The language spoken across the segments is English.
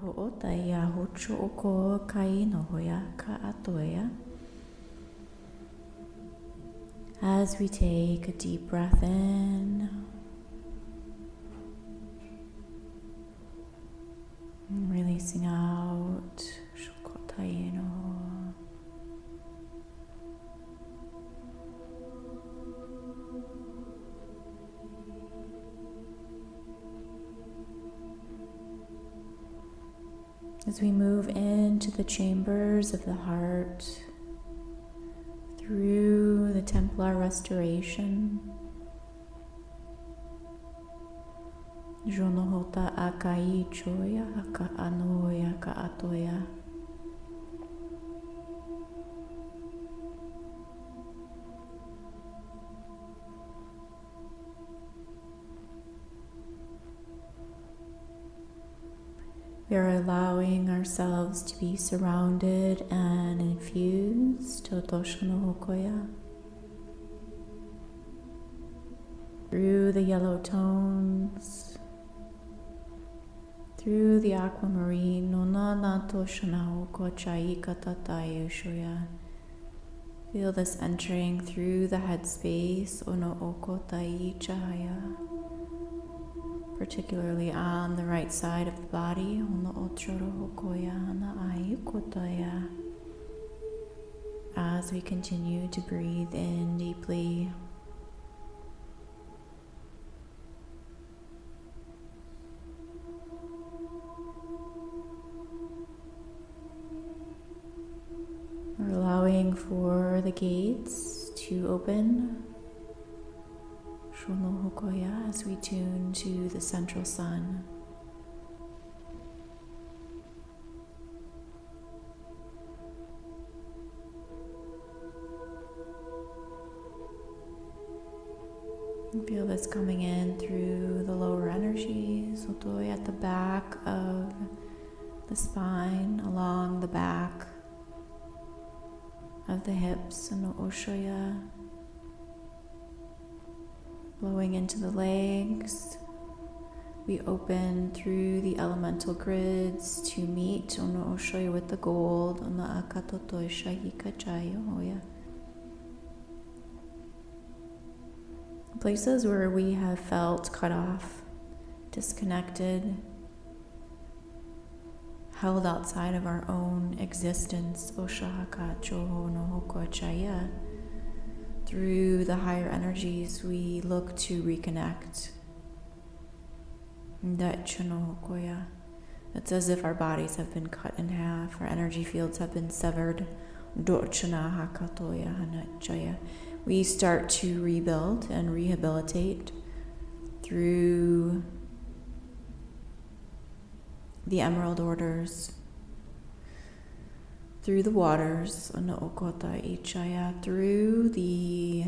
ho'otaya hocho oko kai no hoya ka atoya. As we take a deep breath in, and releasing out, shokotai no. As we move into the chambers of the heart, through the Templar restoration, Jonohota akai choya haka anoya ka atoya. We are allowing ourselves to be surrounded and infused Totoshonohokoya through the yellow tones, through the aquamarine. Feel this entering through the headspace, particularly on the right side of the body. As we continue to breathe in deeply, we're allowing for the gates to open as we tune to the central sun. Feel this coming in through the lower energies, at the back of the spine, along the back of the hips, and Oshoya. Blowing into the legs, we open through the elemental grids to meet Ono Oshoya with the gold on the Akatotoi Shahika Chayohoya. Places where we have felt cut off, disconnected, held outside of our own existence, Oshahaka Choho no Hoko Chaya. Through the higher energies, we look to reconnect. It's as if our bodies have been cut in half, our energy fields have been severed. We start to rebuild and rehabilitate through the emerald orders, through the waters, through the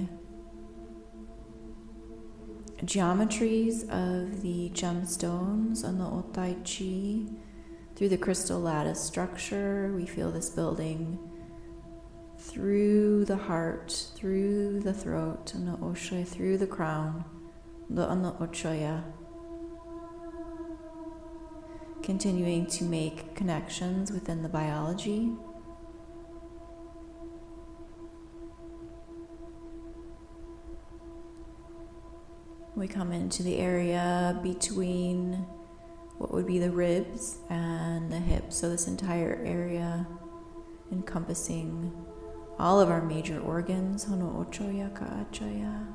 geometries of the gemstones on the Otai Chi, through the crystal lattice structure. We feel this building through the heart, through the throat, and the Oshoya, through the crown, the Ochoya. Continuing to make connections within the biology. We come into the area between what would be the ribs and the hips. So this entire area encompassing all of our major organs. Hono ochoya ka achaya.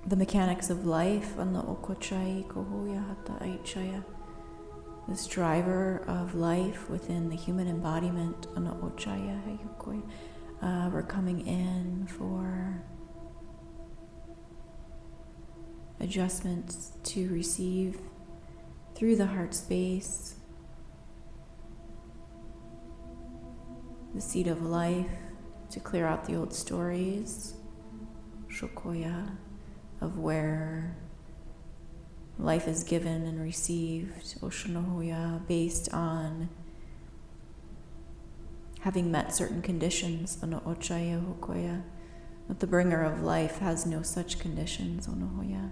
The mechanics of life. Ano okochai kohoya hata aichaya. This driver of life within the human embodiment, we're coming in for adjustments to receive through the heart space, the seed of life, to clear out the old stories, shokoya, of where life is given and received, Oshanohoya, based on having met certain conditions, ono ochaya hokoya. But the bringer of life has no such conditions, ono hoya.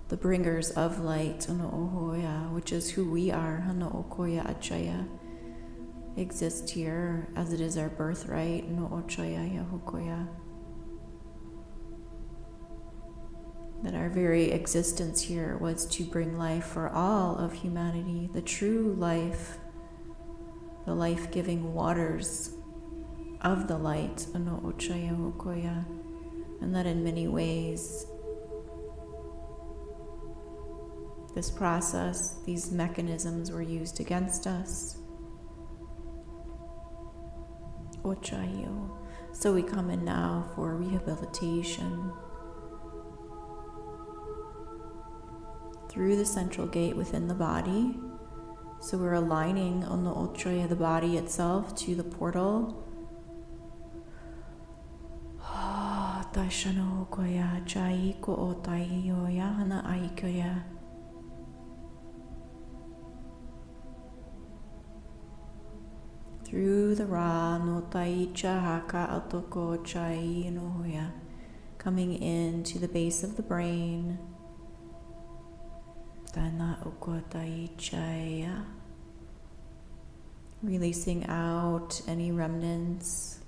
The bringers of light, ono ohoya, which is who we are, ono okoya achaya, exist here as it is our birthright, ono ochaya yahokoya. That our very existence here was to bring life for all of humanity, the true life, the life-giving waters of the light, ano ochaya hokoya, and that in many ways this process, these mechanisms were used against us. Ochayo. So we come in now for rehabilitation through the central gate within the body. So we're aligning on the Ochaya, the body itself, to the portal. Tashano koya chai ko otai yoya hana aikoya. Through the Ra no taicha haka atoko chai no hoya, coming into the base of the brain. Dana ukotai chaya. Releasing out any remnants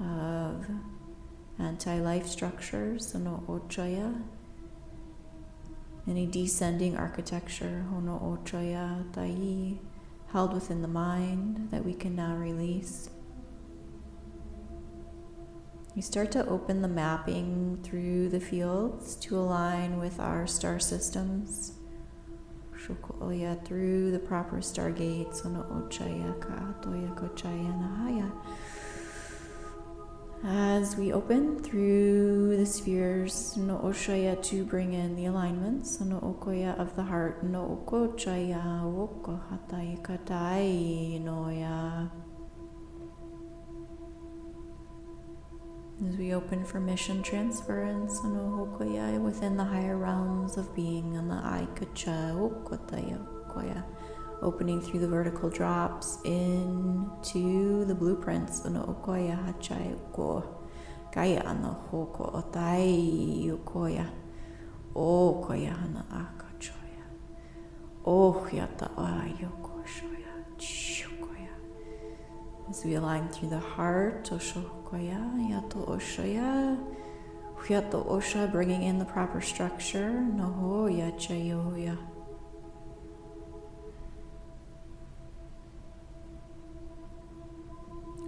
of anti-life structures, ono ochaya. Any descending architecture, ono ochaya tai, held within the mind that we can now release. We start to open the mapping through the fields to align with our star systems. Shukoya through the proper stargates, ono ochaya ka toya kochaya nahaya. As we open through the spheres, no oshaya, to bring in the alignments, no okoya of the heart, no okochaya, woko hatai katai noya. As we open for mission transference, no okoya, within the higher realms of being, and the aikacha okotaya koya. Opening through the vertical drops into the blueprints. Ono okoya hachai ko kaya ana hoko otai okoya okoya hana akachoya ohyata ayoko shoya chokoya. As we align through the heart, oshokoya yato oshoya hyato osha, bringing in the proper structure. Nohoya chayoya.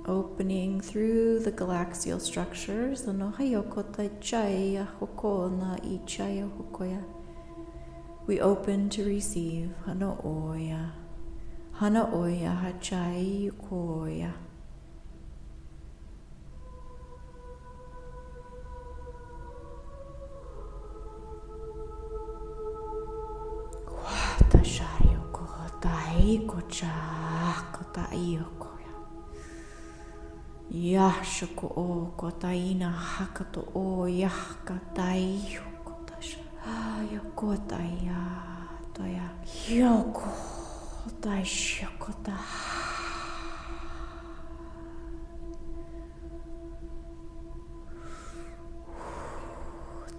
Opening through the galaxial structures, we open to receive. Hana oya hachai koya. Kwatashario kotai kocha kotai koya. Yashako o kotaina hakato o yakatai yokotasha ayakotaya toya yoko tai shakota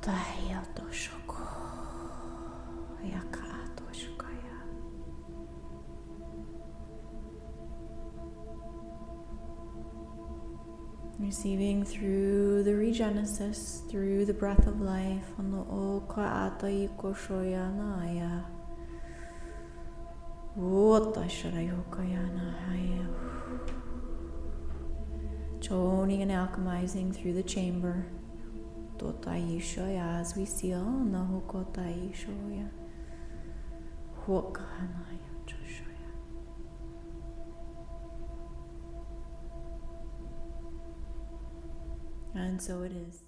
tai to shoko yakato shokaya. Receiving through the regenesis, through the breath of life, on the o kaata ikoshoya naya. Wota sharayokoya naya. Toning and alchemizing through the chamber. Totai shoya, as we seal na hokotai shoya. Hokanaya. And so it is.